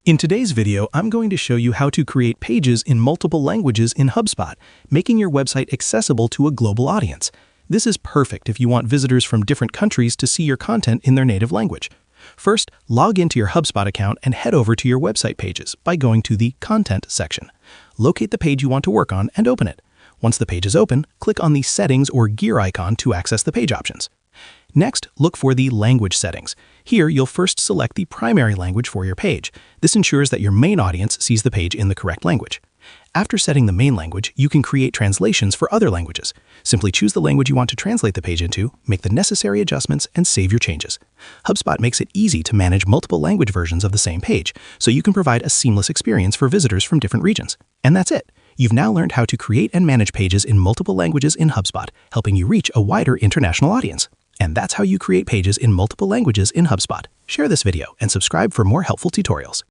In today's video, I'm going to show you how to create pages in multiple languages in HubSpot, making your website accessible to a global audience. This is perfect if you want visitors from different countries to see your content in their native language. First, log into your HubSpot account and head over to your website pages by going to the Content section. Locate the page you want to work on and open it. Once the page is open, click on the Settings or gear icon to access the page options. Next, look for the Language settings. Here, you'll first select the primary language for your page. This ensures that your main audience sees the page in the correct language. After setting the main language, you can create translations for other languages. Simply choose the language you want to translate the page into, make the necessary adjustments, and save your changes. HubSpot makes it easy to manage multiple language versions of the same page, so you can provide a seamless experience for visitors from different regions. And that's it. You've now learned how to create and manage pages in multiple languages in HubSpot, helping you reach a wider international audience. And that's how you create pages in multiple languages in HubSpot. Share this video and subscribe for more helpful tutorials.